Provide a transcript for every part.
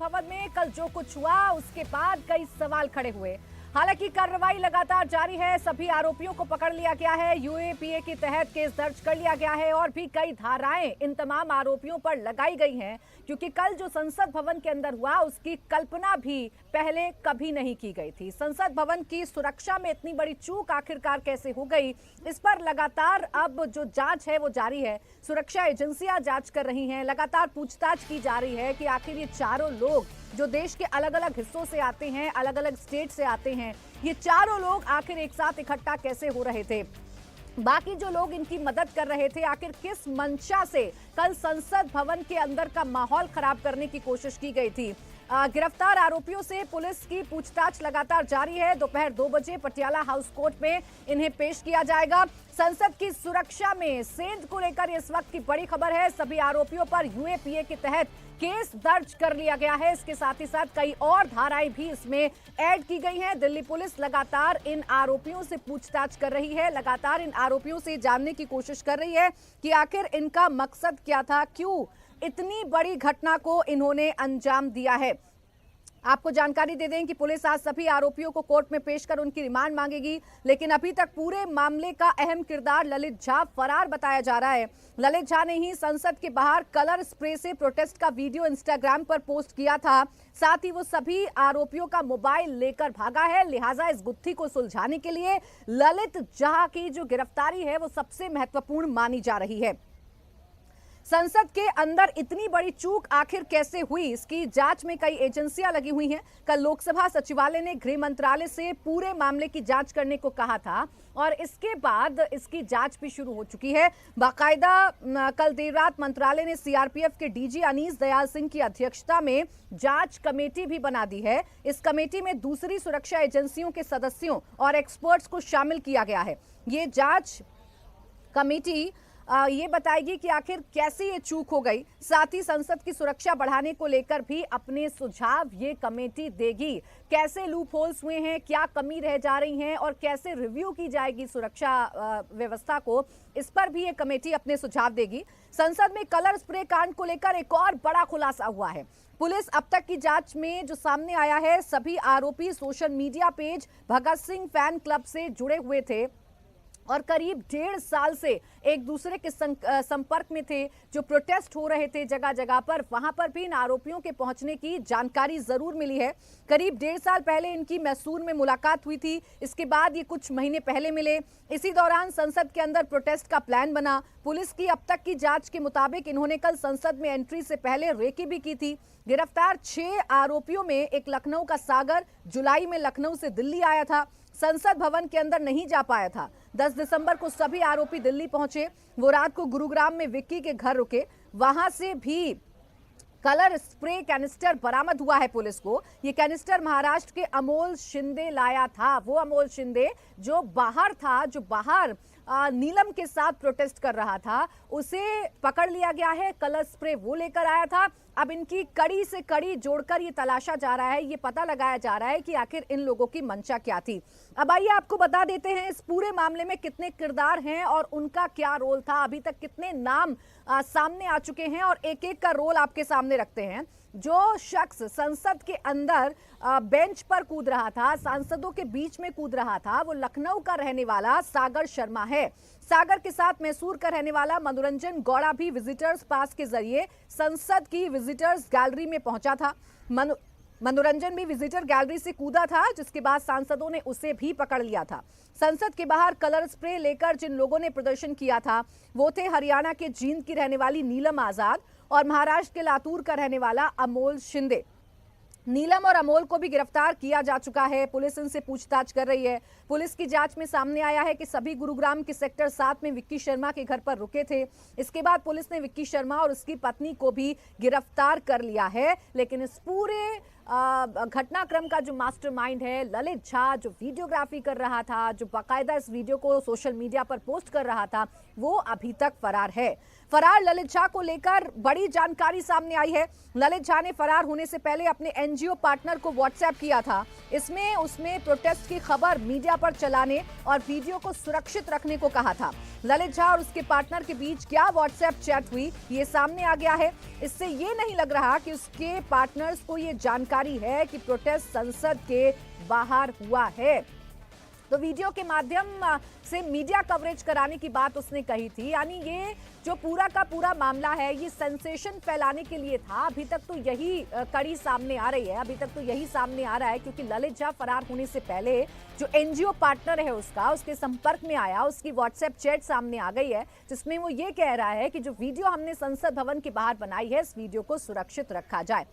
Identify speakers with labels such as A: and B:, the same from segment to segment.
A: भवन में कल जो कुछ हुआ उसके बाद कई सवाल खड़े हुए। हालांकि कार्रवाई लगातार जारी है, सभी आरोपियों को पकड़ लिया गया है, यूएपीए के तहत केस दर्ज कर लिया गया है और भी कई धाराएं इन तमाम आरोपियों पर लगाई गई हैं, क्योंकि कल जो संसद भवन के अंदर हुआ उसकी कल्पना भी पहले कभी नहीं की गई थी। संसद भवन की सुरक्षा में इतनी बड़ी चूक आखिरकार कैसे हो गई, इस पर लगातार अब जो जांच है वो जारी है। सुरक्षा एजेंसियां जांच कर रही हैं, लगातार पूछताछ की जा रही है कि आखिर ये चारों लोग जो देश के अलग अलग हिस्सों से आते हैं, अलग अलग स्टेट से आते हैं, ये चारों लोग आखिर एक साथ इकट्ठा कैसे हो रहे थे, बाकी जो लोग इनकी मदद कर रहे थे आखिर किस मंशा से कल संसद भवन के अंदर का माहौल खराब करने की कोशिश की गई थी। गिरफ्तार आरोपियों से पुलिस की पूछताछ लगातार जारी है। दोपहर 2 बजे पटियाला हाउस कोर्ट में इन्हें पेश किया जाएगा। संसद की सुरक्षा में सेंध को लेकर इस वक्त की बड़ी खबर है। सभी आरोपियों पर यूएपीए के तहत केस दर्ज कर लिया गया है। इसके साथ ही साथ कई और धाराएं भी इसमें ऐड की गई हैं। दिल्ली पुलिस लगातार इन आरोपियों से पूछताछ कर रही है, लगातार इन आरोपियों से जानने की कोशिश कर रही है कि आखिर इनका मकसद क्या था, क्यों इतनी बड़ी घटना को इन्होंने अंजाम दिया है। आपको जानकारी दे दें कि पुलिस आज सभी आरोपियों को कोर्ट में पेश कर उनकी रिमांड मांगेगी, लेकिन अभी तक पूरे मामले का अहम किरदार ललित झा फरार बताया जा रहा है। ललित झा ने ही संसद के बाहर कलर स्प्रे से प्रोटेस्ट का वीडियो इंस्टाग्राम पर पोस्ट किया था। साथ ही वो सभी आरोपियों का मोबाइल लेकर भागा है। लिहाजा इस गुत्थी को सुलझाने के लिए ललित झा की जो गिरफ्तारी है वो सबसे महत्वपूर्ण मानी जा रही है। संसद के अंदर इतनी बड़ी चूक आखिर कैसे हुई, इसकी जांच में कई एजेंसियां लगी हुई हैं। कल लोकसभा सचिवालय ने गृह मंत्रालय से पूरे मामले की जांच करने को कहा था और इसके बाद इसकी जांच भी शुरू हो चुकी है। बाकायदा कल देर रात मंत्रालय ने सीआरपीएफ के डीजी अनीस दयाल सिंह की अध्यक्षता में जांच कमेटी भी बना दी है। इस कमेटी में दूसरी सुरक्षा एजेंसियों के सदस्यों और एक्सपर्ट्स को शामिल किया गया है। ये जांच कमेटी ये बताएगी कि आखिर कैसे ये चूक हो गई। साथ ही संसद की सुरक्षा बढ़ाने को लेकर भी अपने सुझाव ये कमेटी देगी। कैसे लूप होल्स हुए हैं, क्या कमी रह जा रही हैं और कैसे रिव्यू की जाएगी सुरक्षा व्यवस्था को, इस पर भी ये कमेटी अपने सुझाव देगी। संसद में कलर स्प्रे कांड को लेकर एक और बड़ा खुलासा हुआ है। पुलिस अब तक की जांच में जो सामने आया है, सभी आरोपी social media page Bhagat Singh fan club से जुड़े हुए थे और करीब 1.5 साल से एक दूसरे के संपर्क में थे। जो प्रोटेस्ट हो रहे थे जगह जगह पर, वहां पर भी इन आरोपियों के पहुंचने की जानकारी जरूर मिली है। करीब 1.5 साल पहले इनकी मैसूर में मुलाकात हुई थी, इसके बाद ये कुछ महीने पहले मिले। इसी दौरान संसद के अंदर प्रोटेस्ट का प्लान बना। पुलिस की अब तक की जांच के मुताबिक इन्होंने कल संसद में एंट्री से पहले रेकी भी की थी। गिरफ्तार 6 आरोपियों में एक लखनऊ का सागर जुलाई में लखनऊ से दिल्ली आया था, संसद भवन के अंदर नहीं जा पाया था। 10 दिसंबर को सभी आरोपी दिल्ली पहुंचे। वो रात को गुरुग्राम में विक्की के घर रुके, वहां से भी कलर स्प्रे कैनिस्टर बरामद हुआ है पुलिस को। ये कैनिस्टर महाराष्ट्र के अमोल शिंदे लाया था। वो अमोल शिंदे जो बाहर था, जो बाहर नीलम के साथ प्रोटेस्ट कर रहा था, उसे पकड़ लिया गया है। कलर स्प्रे वो लेकर आया था। अब इनकी कड़ी से कड़ी जोड़कर ये तलाशा जा रहा है, ये पता लगाया जा रहा है कि आखिर इन लोगों की मंशा क्या थी। अब आइए आपको बता देते हैं इस पूरे मामले में कितने किरदार हैं और उनका क्या रोल था। अभी तक कितने नाम सामने आ चुके हैं और एक एक का रोल आपके सामने रखते हैं। जो शख्स संसद के अंदर बेंच पर कूद रहा था, सांसदों के बीच में कूद रहा था, वो लखनऊ का रहने वाला सागर शर्मा है। सागर के साथ मैसूर का रहने वाला मनोरंजन गौड़ा भी विजिटर्स पास के जरिए संसद की विजिटर्स गैलरी में पहुंचा था। मनोरंजन भी विजिटर गैलरी से कूदा था, जिसके बाद सांसदों ने उसे भी पकड़ लिया था। संसद के बाहर कलर स्प्रे लेकर जिन लोगों ने प्रदर्शन किया था वो थे हरियाणा के जींद की रहने वाली नीलम आजाद और महाराष्ट्र के लातूर का रहने वाला अमोल शिंदे। नीलम और अमोल को भी गिरफ्तार किया जा चुका है। पुलिस इनसे पूछताछ कर रही है। पुलिस की जांच में सामने आया है कि सभी गुरुग्राम के सेक्टर 7 में विक्की शर्मा के घर पर रुके थे। इसके बाद पुलिस ने विक्की शर्मा और उसकी पत्नी को भी गिरफ्तार कर लिया है। लेकिन इस पूरे घटनाक्रम का जो मास्टरमाइंड है ललित झा, जो वीडियोग्राफी कर रहा था, जो बाकायदा इस वीडियो को सोशल मीडिया पर पोस्ट कर रहा था, वो अभी तक फरार है। फरार ललित झा को लेकर बड़ी जानकारी सामने आई है। ललित झा ने फरार होने से पहले अपने एनजीओ पार्टनर को व्हाट्सएप किया था। इसमें उसमें प्रोटेस्ट की खबर मीडिया पर चलाने और वीडियो को सुरक्षित रखने को कहा था। ललित झा और उसके पार्टनर के बीच क्या व्हाट्सएप चैट हुई, ये सामने आ गया है। इससे ये नहीं लग रहा कि उसके पार्टनर्स को ये जानकारी है कि प्रोटेस्ट संसद के बाहर हुआ है। तो वीडियो के माध्यम से मीडिया कवरेज कराने की बात उसने कही थी। यानी ये जो पूरा का पूरा मामला है ये सेंसेशन फैलाने के लिए था। अभी तक तो यही कड़ी सामने आ रही है, अभी तक तो यही सामने आ रहा है, क्योंकि ललित झा फरार होने से पहले जो एनजीओ पार्टनर है उसके संपर्क में आया, उसकी व्हाट्सएप चैट सामने आ गई है, जिसमें वो ये कह रहा है कि जो वीडियो हमने संसद भवन के बाहर बनाई है, इस वीडियो को सुरक्षित रखा जाए।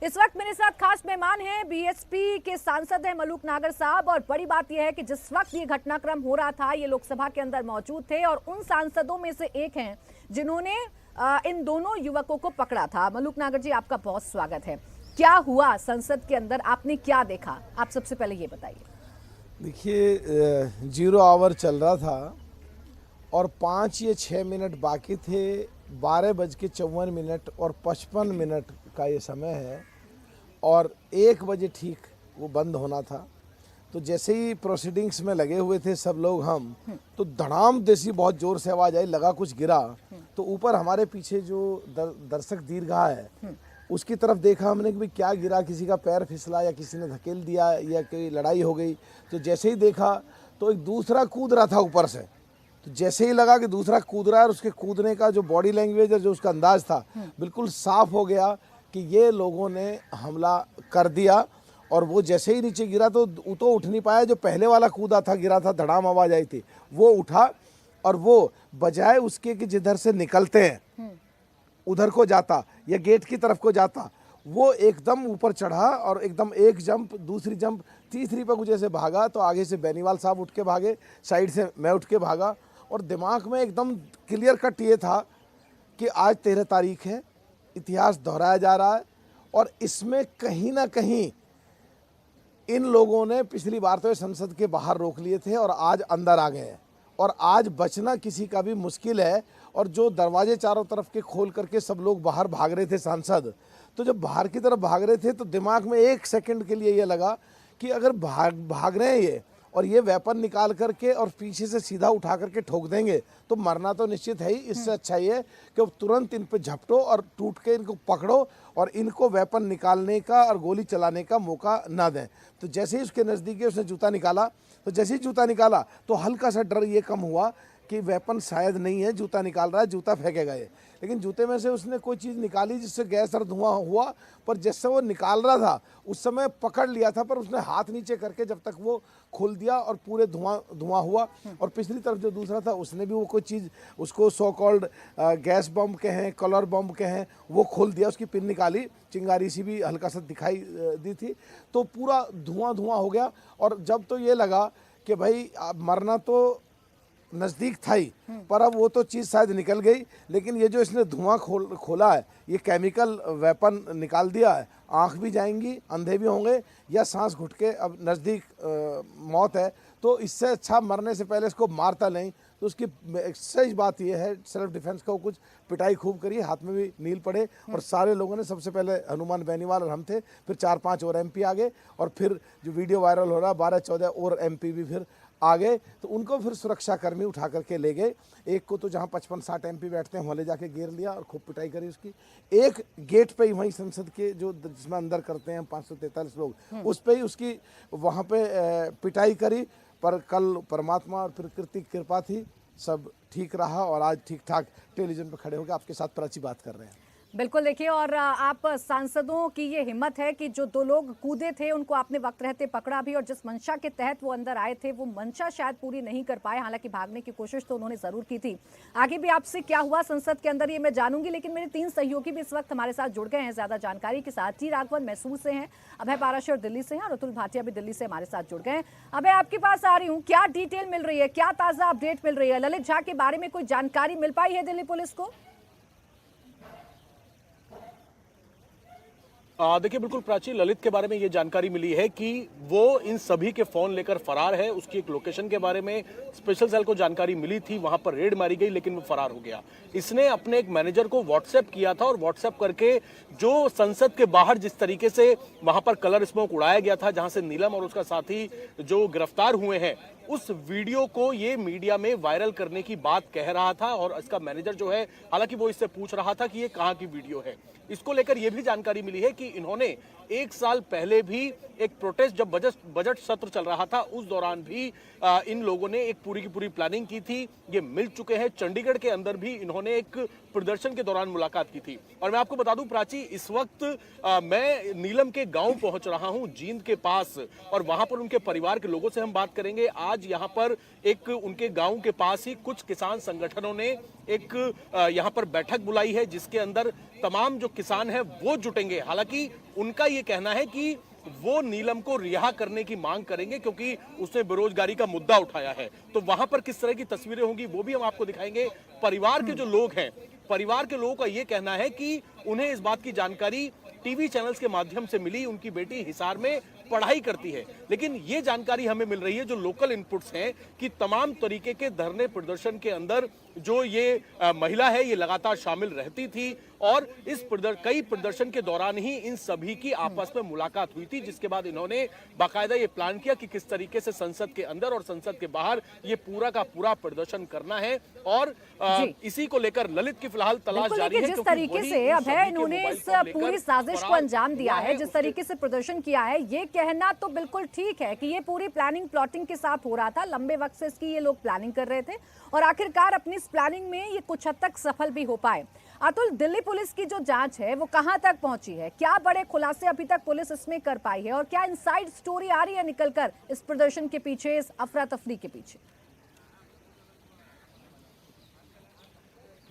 A: इस वक्त मेरे साथ खास मेहमान हैं, बीएसपी के सांसद हैं मलूक नागर साहब। और बड़ी बात यह है कि जिस वक्त ये घटनाक्रम हो रहा था ये लोकसभा के अंदर मौजूद थे और उन सांसदों में से एक हैं जिन्होंने इन दोनों युवकों को पकड़ा था। मलूक नागर जी, आपका बहुत स्वागत है। क्या हुआ संसद के अंदर, आपने क्या देखा, आप सबसे पहले ये बताइए।
B: देखिए, 0 आवर चल रहा था और 5 या 6 मिनट बाकी थे। 12:54 और 55 मिनट का ये समय है और 1 बजे ठीक वो बंद होना था। तो जैसे ही प्रोसीडिंग्स में लगे हुए थे सब लोग हम, तो धड़ाम जैसी बहुत जोर से आवाज़ आई, लगा कुछ गिरा। तो ऊपर हमारे पीछे जो दर्शक दीर्घा है उसकी तरफ देखा हमने कि भाई क्या गिरा, किसी का पैर फिसला या किसी ने धकेल दिया या कोई लड़ाई हो गई। तो जैसे ही देखा तो एक दूसरा कूद रहा था ऊपर से। तो जैसे ही लगा कि दूसरा कूद रहा है और उसके कूदने का जो बॉडी लैंग्वेज और जो उसका अंदाज था बिल्कुल साफ हो गया कि ये लोगों ने हमला कर दिया। और वो जैसे ही नीचे गिरा तो उठ नहीं पाया। जो पहले वाला कूदा था, गिरा था, धड़ाम आवाज आई थी, वो उठा और वो बजाय उसके कि जिधर से निकलते हैं उधर को जाता या गेट की तरफ को जाता, वो एकदम ऊपर चढ़ा और एकदम एक जंप, दूसरी जंप, तीसरी पर कुछ ऐसे भागा। तो आगे से बेनीवाल साहब उठ के भागे, साइड से मैं उठ के भागा और दिमाग में एकदम क्लियर कट ये था कि आज 13 तारीख है, इतिहास दोहराया जा रहा है और इसमें कहीं ना कहीं इन लोगों ने पिछली बार तो संसद के बाहर रोक लिए थे और आज अंदर आ गए हैं और आज बचना किसी का भी मुश्किल है। और जो दरवाजे चारों तरफ के खोल करके सब लोग बाहर भाग रहे थे सांसद, तो जब बाहर की तरफ भाग रहे थे तो दिमाग में 1 सेकंड के लिए ये लगा कि अगर भाग रहे हैं ये और ये वेपन निकाल करके और पीछे से सीधा उठा करके ठोक देंगे तो मरना तो निश्चित है ही। इससे अच्छा ये कि तुरंत इन पे झपटो और टूट के इनको पकड़ो और इनको वेपन निकालने का और गोली चलाने का मौका ना दें। तो जैसे ही उसके नज़दीक उसने जूता निकाला, तो जैसे ही जूता निकाला तो हल्का सा डर ये कम हुआ कि वेपन शायद नहीं है, जूता निकाल रहा है, जूता फेंकेगा ये। लेकिन जूते में से उसने कोई चीज़ निकाली जिससे गैस और धुआं हुआ, पर जैसे वो निकाल रहा था उस समय पकड़ लिया था, पर उसने हाथ नीचे करके जब तक वो खोल दिया और पूरे धुआं हुआ। और पिछली तरफ जो दूसरा था उसने भी वो कोई चीज़, उसको सो कॉल्ड गैस बम के हैं, कलर बम के हैं, वो खोल दिया, उसकी पिन निकाली, चिंगारी सी भी हल्का सा दिखाई दी थी। तो पूरा धुआं हो गया। और जब तो ये लगा कि भाई मरना तो नज़दीक था ही, पर अब वो तो चीज़ शायद निकल गई। लेकिन ये जो इसने धुआं खोला है, ये केमिकल वेपन निकाल दिया है, आँख भी जाएंगी, अंधे भी होंगे या सांस घुट के अब नज़दीक मौत है। तो इससे अच्छा मरने से पहले इसको मारता नहीं। तो उसकी सही बात यह है, सेल्फ डिफेंस का कुछ पिटाई खूब करी, हाथ में भी नील पड़े और सारे लोगों ने, सबसे पहले हनुमान बेनीवाल और हम थे, फिर 4-5 और एमपी आ गए और फिर जो वीडियो वायरल हो रहा है 12-14 और एमपी भी फिर आ गए। तो उनको फिर सुरक्षा कर्मी उठा करके ले गए। एक को तो जहाँ 55-60 एमपी बैठते हैं वहाँ ले जाके घेर लिया और खूब पिटाई करी उसकी। एक गेट पे ही वहीं संसद के जो जिसमें अंदर करते हैं 543 लोग, उस पे ही उसकी वहाँ पे पिटाई करी। पर कल परमात्मा और प्रकृति की कृपा थी, सब ठीक रहा और आज ठीक ठाक टेलीविजन पर खड़े होकर आपके साथ प्राची बात कर रहे हैं।
A: बिल्कुल, देखिए, और आप सांसदों की ये हिम्मत है कि जो 2 लोग कूदे थे उनको आपने वक्त रहते पकड़ा भी, और जिस मंशा के तहत वो अंदर आए थे वो मंशा शायद पूरी नहीं कर पाए। हालांकि भागने की कोशिश तो उन्होंने जरूर की थी। आगे भी आपसे क्या हुआ संसद के अंदर ये मैं जानूंगी, लेकिन मेरे 3 सहयोगी भी इस वक्त हमारे साथ जुड़ गए हैं ज्यादा जानकारी के साथ। टी राघवन मैसूर से हैं, अभय पाराशर दिल्ली से हैं और अतुल भाटिया भी दिल्ली से हमारे साथ जुड़ गए हैं। अभय, आपके पास आ रही हूँ, क्या डिटेल मिल रही है, क्या ताजा अपडेट मिल रही है? ललित झा के बारे में कोई जानकारी मिल पाई है दिल्ली पुलिस को?
C: देखिए, बिल्कुल प्राची, ललित के बारे में ये जानकारी मिली है कि वो इन सभी के फोन लेकर फरार है। उसकी एक लोकेशन के बारे में स्पेशल सेल को जानकारी मिली थी, वहां पर रेड मारी गई, लेकिन वो फरार हो गया। इसने अपने एक मैनेजर को व्हाट्सएप किया था और व्हाट्सएप करके जो संसद के बाहर जिस तरीके से वहां पर कलर स्मोक उड़ाया गया था, जहां से नीलम और उसका साथी जो गिरफ्तार हुए हैं, उस वीडियो को ये मीडिया में वायरल करने की बात कह रहा था। और इसका मैनेजर जो है, हालांकि वो इससे पूछ रहा था कि ये कहां की वीडियो है। इसको लेकर यह भी जानकारी मिली है कि इन्होंने 1 साल पहले भी एक प्रोटेस्ट, जब बजट सत्र चल रहा था, उस दौरान भी इन लोगों ने एक पूरी की पूरी प्लानिंग की थी। ये मिल चुके हैं। चंडीगढ़ के अंदर भी इन्होंने एक प्रदर्शन के दौरान मुलाकात की थी। और मैं आपको बता दूं प्राची, इस वक्त मैं नीलम के गांव पहुंच रहा हूं, जींद के पास, और वहां पर उनके परिवार के लोगों से हम बात करेंगे। आज यहां पर एक उनके गांव के पास ही कुछ किसान संगठनों ने एक यहां पर बैठक बुलाई है, जिसके अंदर तमाम जो किसान हैं वो जुटेंगे। हालांकि उनका ये कहना है कि वो नीलम को रिहा करने की मांग करेंगे, क्योंकि उसने बेरोजगारी का मुद्दा उठाया है। तो वहां पर किस तरह की तस्वीरें होंगी वो भी हम आपको दिखाएंगे। परिवार के जो लोग हैं, परिवार के लोगों का ये कहना है कि उन्हें इस बात की जानकारी टीवी चैनल्स के माध्यम से मिली। उनकी बेटी हिसार में पढ़ाई करती है, लेकिन ये जानकारी हमें मिल रही है, जो लोकल इनपुट्स हैं, कि तमाम तरीके के धरने प्रदर्शन के अंदर जो ये महिला है, ये लगातार शामिल रहती थी। और इस कई प्रदर्शन के दौरान ही इन सभी की आपस में मुलाकात हुई थी, जिसके बाद इन्होंने बाकायदा ये प्लान किया कि किस तरीके से संसद के अंदर और संसद के बाहर ये पूरा का पूरा प्रदर्शन करना है। और इसी को लेकर ललित की फिलहाल तलाश जारी है।
A: जिस तरीके से अभय इन्होंने इस पूरी साजिश को अंजाम दिया है, जिस तरीके से प्रदर्शन किया है, ये कहना तो बिल्कुल ठीक है कि ये पूरी प्लानिंग प्लॉटिंग के साथ हो रहा था। लंबे वक्त से इसकी ये लोग प्लानिंग कर रहे थे और आखिरकार अपनी इस प्लानिंग में ये कुछ हद तक सफल भी हो पाए। अतुल, दिल्ली पुलिस की जो जांच है वो कहां तक पहुंची है? क्या बड़े खुलासे अभी तक पुलिस इसमें कर पाई है और क्या इनसाइड स्टोरी आ रही है निकलकर इस प्रदर्शन के पीछे, इस अफरा तफरी के पीछे?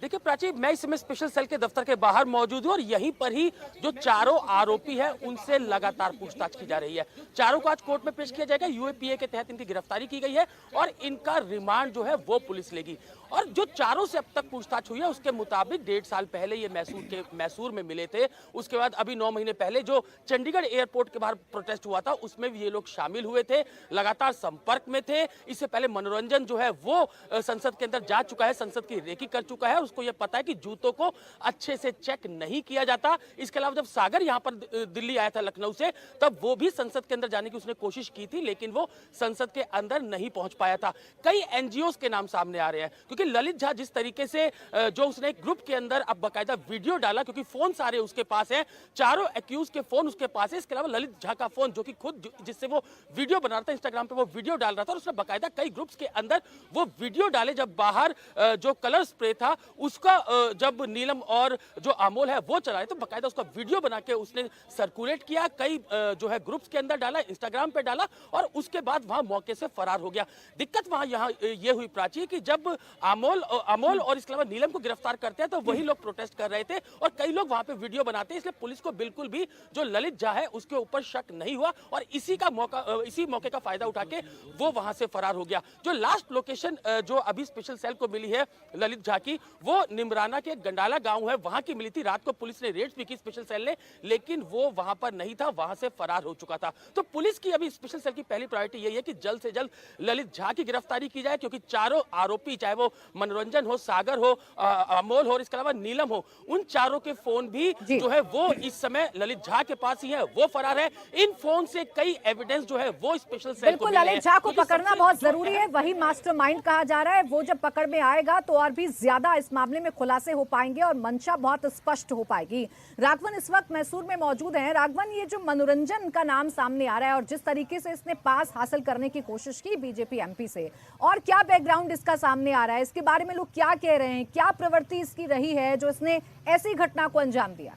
D: देखिए प्राची, मैं इस समय स्पेशल सेल के दफ्तर के बाहर मौजूद हूं और यहीं पर ही जो चारों आरोपी हैं उनसे लगातार पूछताछ की जा रही है। चारों को आज कोर्ट में पेश किया जाएगा। यूएपीए के तहत इनकी गिरफ्तारी की गई है और इनका रिमांड जो है वो पुलिस लेगी। और जो चारों से अब तक पूछताछ हुई है उसके मुताबिक 1.5 साल पहले ये मैसूर में मिले थे। उसके बाद अभी 9 महीने पहले जो चंडीगढ़ एयरपोर्ट के बाहर प्रोटेस्ट हुआ था उसमें भी ये लोग शामिल हुए थे, लगातार संपर्क में थे। इससे पहले मनोरंजन जो है वो संसद के अंदर जा चुका है, संसद की रेकी कर चुका है। उसको ये पता है कि जूतों को अच्छे से चेक नहीं किया जाता। इसके अलावा जब सागर यहां पर दिल्ली आया था लखनऊ से, तब वो भी संसद के अंदर जाने की उसने कोशिश की थी, लेकिन वो संसद के अंदर नहीं पहुंच पाया था। कई एनजीओज के नाम सामने आ रहे हैं, क्योंकि ललित झा जिस तरीके से जो उसने एक ग्रुप के अंदर अब बाकायदा वीडियो डाला, क्योंकि फोन सारे उसके पास है, चारों एक्यूज के फोन उसके पास है। इसके अलावा ललित झा का फोन, जो कि खुद जिससे वो वीडियो बना रहा था, इंस्टाग्राम पे वो वीडियो डाल रहा था, और उसने बाकायदा कई ग्रुप्स के अंदर वो वीडियो डाले। जब बाहर जो कलर स्प्रे था उसका जब नीलम और जो अमोल है वो चलाए, तो बाकायदा उसका वीडियो बना के उसने सर्कुलेट किया, कई जो है ग्रुप्स के अंदर डाला, इंस्टाग्राम पे डाला, और उसके बाद वहां मौके से फरार हो गया। दिक्कत वहां यहाँ ये हुई प्राची कि जब अमोल और इसके अलावा नीलम को गिरफ्तार करते हैं तो वही लोग प्रोटेस्ट कर रहे थे और कई लोग वहां पे वीडियो बनाते हैं। इसलिए पुलिस को बिल्कुल भी जो ललित झा है उसके ऊपर शक नहीं हुआ और इसी मौके का फायदा उठा के वो वहां से फरार हो गया। जो लास्ट लोकेशन जो अभी स्पेशल सेल को मिली है ललित झा की, वो निमराना के गंडाला गांव है, वहां की मिली थी। रात को पुलिस ने रेड्स भी की स्पेशल सेल ने, लेकिन वो वहां पर नहीं था, वहां से फरार हो चुका था। तो पुलिस की अभी स्पेशल सेल की पहली प्रायोरिटी यही है कि जल्द से जल्द ललित झा की गिरफ्तारी की जाए, क्योंकि चारों आरोपी, चाहे वो मनोरंजन हो, सागर हो, अमोल हो, इसके अलावा नीलम हो, उन चारों के फोन भी जो है वो इस समय ललित झा के पास ही है, वो फरार है। इन फोन से कई एविडेंस जो है वो स्पेशल सेल को
A: बिल्कुल ललित झा को पकड़ना बहुत जरूरी है, वही मास्टरमाइंड कहा जा रहा है। वो जब पकड़ में आएगा तो और भी ज्यादा इस मामले में खुलासे हो पाएंगे और मंशा बहुत स्पष्ट हो पाएगी। राघवन इस वक्त मैसूर में मौजूद हैं। राघवन, ये जो मनोरंजन का नाम सामने आ रहा है और जिस तरीके से इसने पास हासिल करने की कोशिश की बीजेपी एमपी से, और क्या बैकग्राउंड इसका सामने आ रहा है, इसके बारे में लोग क्या कह रहे हैं, क्या प्रवृत्ति इसकी रही है जो इसने ऐसी घटना को अंजाम दिया?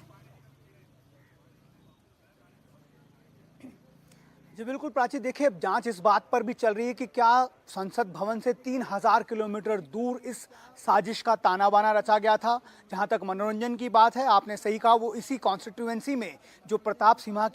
E: जी बिल्कुल प्राची, देखिए जांच इस बात पर भी चल रही है कि क्या संसद भवन से 3000 किलोमीटर दूर इस साजिश का ताना बाना रचा गया था। जहां तक मनोरंजन की बात है, आपने सही कहा, वो इसी कॉन्स्टिट्यूएंसी में जो प्रताप सिम्हा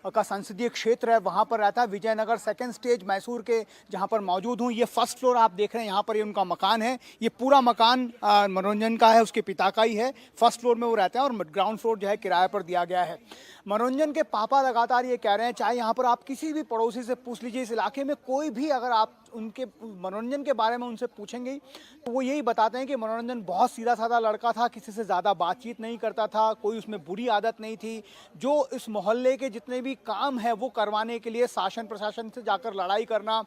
E: का संसदीय क्षेत्र है वहां पर रहता है। विजयनगर सेकंड स्टेज मैसूर के जहां पर मौजूद हूं, ये फर्स्ट फ्लोर आप देख रहे हैं, यहाँ पर ये उनका मकान है। ये पूरा मकान मनोरंजन का है, उसके पिता का ही है। फर्स्ट फ्लोर में वो रहते हैं और ग्राउंड फ्लोर जो है किराए पर दिया गया है। मनोरंजन के पापा लगातार ये कह रहे हैं, चाहे यहाँ पर आप किसी भी पड़ोसी से पूछ लीजिए, इस इलाके में कोई भी अगर आप उनके मनोरंजन के बारे में उनसे पूछेंगे तो वो यही बताते हैं कि मनोरंजन बहुत सीधा साधा लड़का था, किसी से ज़्यादा बातचीत नहीं करता था, कोई उसमें बुरी आदत नहीं थी। जो इस मोहल्ले के जितने भी काम हैं वो करवाने के लिए शासन प्रशासन से जाकर लड़ाई करना,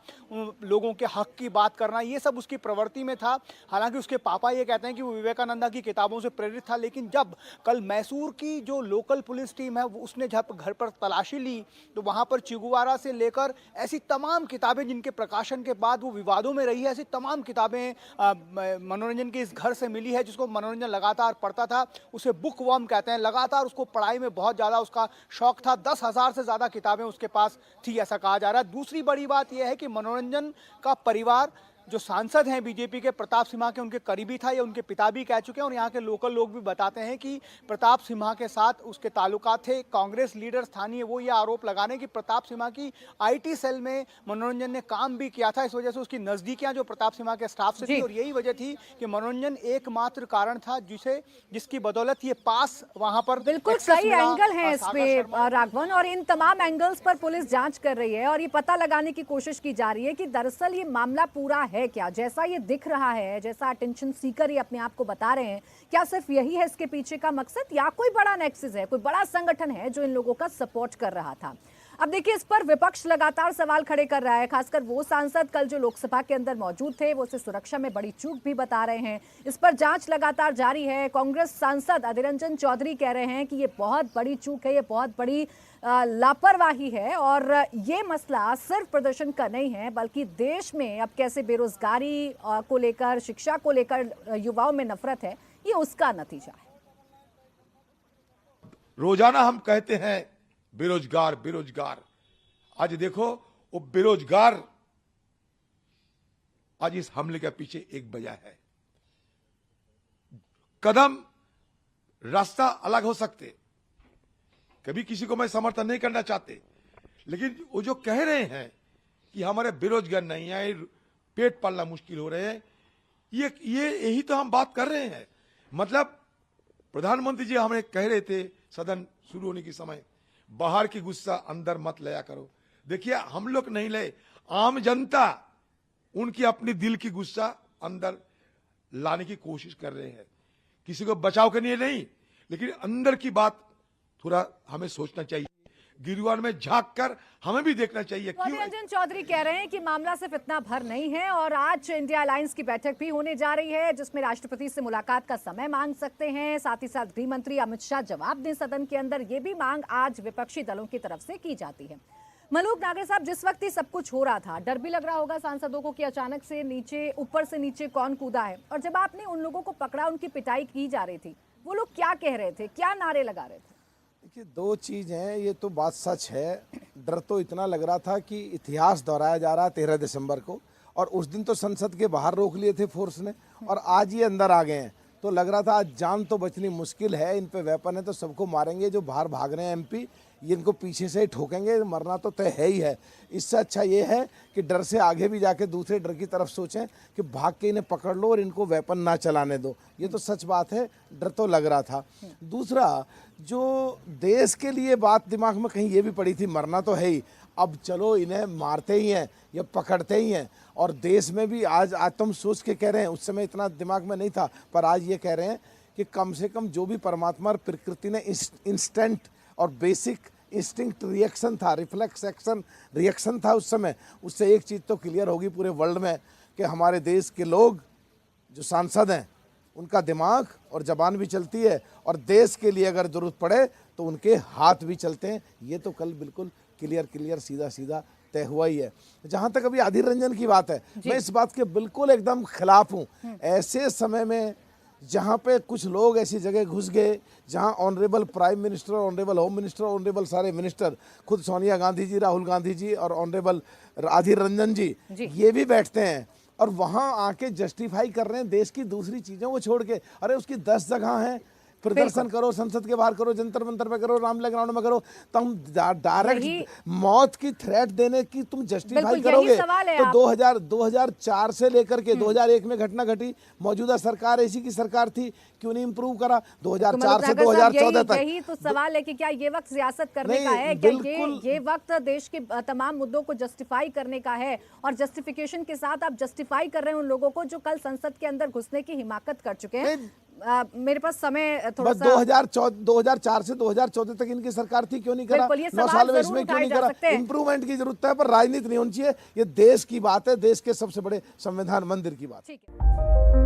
E: लोगों के हक की बात करना, ये सब उसकी प्रवृत्ति में था। हालांकि उसके पापा ये कहते हैं कि वो विवेकानंदा की किताबों से प्रेरित था, लेकिन जब कल मैसूर की जो लोकल पुलिस टीम है उसने जब घर पर तलाशी ली तो वहाँ पर चिगुवारा से लेकर ऐसी तमाम किताबें जिनके प्रकाशन के बाद वो विवादों में रही है, ऐसी तमाम किताबें मनोरंजन के इस घर से मिली है, जिसको मनोरंजन लगातार पढ़ता था। उसे बुक वर्म कहते हैं, लगातार उसको पढ़ाई में बहुत ज़्यादा उसका शौक था। 10,000 से ज़्यादा किताबें उसके पास थी, ऐसा कहा जा रहा है। दूसरी बड़ी बात यह है कि मनोरंजन का परिवार जो सांसद हैं बीजेपी के प्रताप सिम्हा के, उनके करीबी था, ये उनके पिता भी कह चुके हैं और यहाँ के लोकल लोग भी बताते हैं कि प्रताप सिम्हा के साथ उसके ताल्लुकात थे। कांग्रेस लीडर स्थानीय वो ये आरोप लगा रहे हैं कि प्रताप सिम्हा की आईटी सेल में मनोरंजन ने काम भी किया था, इस वजह से उसकी नज़दीकियाँ जो प्रताप सिम्हा के स्टाफ से थी और यही वजह थी कि मनोरंजन एकमात्र कारण था जिसकी बदौलत ये पास वहाँ पर
A: बिल्कुल कई एंगल हैं इस पे राघवन, और इन तमाम एंगल्स पर पुलिस जांच कर रही है और ये पता लगाने की कोशिश की जा रही है कि दरअसल ये मामला पूरा है क्या, जैसा ये दिख रहा है, जैसा अटेंशन सीकर ये अपने आप को बता रहे हैं, क्या सिर्फ यही है इसके पीछे का मकसद या कोई बड़ा नेक्सस है, कोई बड़ा संगठन है जो इन लोगों का सपोर्ट कर रहा था। अब देखिए, इस पर विपक्ष लगातार सवाल खड़े कर रहा है, खासकर वो सांसद कल जो लोकसभा के अंदर मौजूद थे, वो उसे सुरक्षा में बड़ी चूक भी बता रहे हैं। इस पर जांच लगातार जारी है। कांग्रेस सांसद अधीर रंजन चौधरी कह रहे हैं कि ये बहुत बड़ी चूक है, ये बहुत बड़ी लापरवाही है और ये मसला सिर्फ प्रदर्शन का नहीं है, बल्कि देश में अब कैसे बेरोजगारी को लेकर, शिक्षा को लेकर युवाओं में नफरत है, ये उसका नतीजा है।
F: रोजाना हम कहते हैं बेरोजगार बेरोजगार, आज देखो वो बेरोजगार आज इस हमले के पीछे एक वजह है। कदम रास्ता अलग हो सकते, कभी किसी को मैं समर्थन नहीं करना चाहते, लेकिन वो जो कह रहे हैं कि हमारे बेरोजगार नहीं है, पेट पालना मुश्किल हो रहे हैं, ये यही तो हम बात कर रहे हैं। मतलब प्रधानमंत्री जी हमें कह रहे थे सदन शुरू होने के समय, बाहर की गुस्सा अंदर मत लाया करो। देखिए, हम लोग नहीं ले, आम जनता उनकी अपनी दिल की गुस्सा अंदर लाने की कोशिश कर रहे हैं, किसी को बचाव के लिए नहीं, लेकिन अंदर की बात थोड़ा हमें सोचना चाहिए, गिरवान में झांक कर हमें भी देखना चाहिए।
A: अधीर रंजन चौधरी कह रहे हैं कि मामला सिर्फ इतना भर नहीं है और आज इंडिया अलायंस की बैठक भी होने जा रही है, जिसमें राष्ट्रपति से मुलाकात का समय मांग सकते हैं। साथ ही साथ गृह मंत्री अमित शाह जवाब दें सदन के अंदर, ये भी मांग आज विपक्षी दलों की तरफ से की जाती है। मलूक नागर साहब, जिस वक्त ये सब कुछ हो रहा था, डर भी लग रहा होगा सांसदों को कि अचानक से नीचे, ऊपर से नीचे कौन कूदा है, और जब आपने उन लोगों को पकड़ा, उनकी पिटाई की जा रही थी, वो लोग क्या कह रहे थे, क्या नारे लगा रहे थे?
B: देखिए, दो चीज़ हैं, ये तो बात सच है। डर तो इतना लग रहा था कि इतिहास दोहराया जा रहा है 13 दिसंबर को, और उस दिन तो संसद के बाहर रोक लिए थे फोर्स ने, और आज ये अंदर आ गए हैं, तो लग रहा था आज जान तो बचनी मुश्किल है, इन पे वेपन है तो सबको मारेंगे। जो बाहर भाग रहे हैं एमपी, ये इनको पीछे से ही ठोकेंगे, मरना तो तय है ही है। इससे अच्छा ये है कि डर से आगे भी जाके दूसरे डर की तरफ सोचें कि भाग के इन्हें पकड़ लो और इनको वेपन ना चलाने दो। ये तो सच बात है, डर तो लग रहा था। दूसरा, जो देश के लिए बात दिमाग में कहीं ये भी पड़ी थी, मरना तो है ही, अब चलो इन्हें मारते ही हैं या पकड़ते ही हैं। और देश में भी आज तुम सोच के कह रहे हैं, उस समय इतना दिमाग में नहीं था, पर आज ये कह रहे हैं कि कम से कम जो भी परमात्मा और प्रकृति ने इंस्टेंट और बेसिक इंस्टिंक्ट रिएक्शन था, रिफ्लेक्स एक्शन रिएक्शन था उस समय, उससे एक चीज़ तो क्लियर होगी पूरे वर्ल्ड में कि हमारे देश के लोग जो सांसद हैं, उनका दिमाग और जबान भी चलती है, और देश के लिए अगर ज़रूरत पड़े तो उनके हाथ भी चलते हैं। ये तो कल बिल्कुल क्लियर सीधा सीधा तय हुआ ही है। जहाँ तक अभी अधीर रंजन की बात है, मैं इस बात के बिल्कुल एकदम खिलाफ हूँ। ऐसे समय में जहाँ पे कुछ लोग ऐसी जगह घुस गए जहाँ honourable prime minister, honourable home minister, honourable सारे मिनिस्टर, खुद सोनिया गांधी जी, राहुल गांधी जी और ऑनरेबल अधीर रंजन जी, ये भी बैठते हैं और वहाँ आके जस्टिफाई कर रहे हैं देश की दूसरी चीज़ों को छोड़ के। अरे उसकी 10 जगह हैं, प्रदर्शन करो, संसद के बाहर करो, जंतर मंतर पे करो, रामलीला ग्राउंड में करो, तुम डायरेक्ट मौत की थ्रेट देने की तुम जस्टिफाई
A: बिल्कुल,
B: करोगे।
A: यही सवाल है
B: तो
A: आप।
B: 2004 से लेकर के 2001 में घटना घटी, मौजूदा सरकार ऐसी की सरकार थी, क्यों नहीं इंप्रूव करा 2004 से 2014 तक?
A: यही तो सवाल है कि क्या ये वक्त सियासत करने
B: नहीं,
A: का है, क्या
B: बिल्कुल।
A: ये वक्त देश के तमाम मुद्दों को जस्टिफाई करने का है, और जस्टिफिकेशन के साथ आप जस्टिफाई कर रहे हैं उन लोगों को जो कल संसद के अंदर घुसने की हिमाकत कर चुके हैं। मेरे पास समय थोड़ा
B: बस
A: सा
B: 2004 से 2014 तक इनकी सरकार थी, क्यों नहीं करा?
A: बिल्कुल, ये
B: 9
A: सवाल
B: साल में
A: जरूर
B: इसमें क्यों
A: उठाए
B: नहीं
A: जा
B: करा?
A: सकते हैं।
B: इंप्रूवमेंट की जरूरत है, पर राजनीति नहीं होनी चाहिए। ये देश की बात है, देश के सबसे बड़े संविधान मंदिर की बात।
A: ठीक है।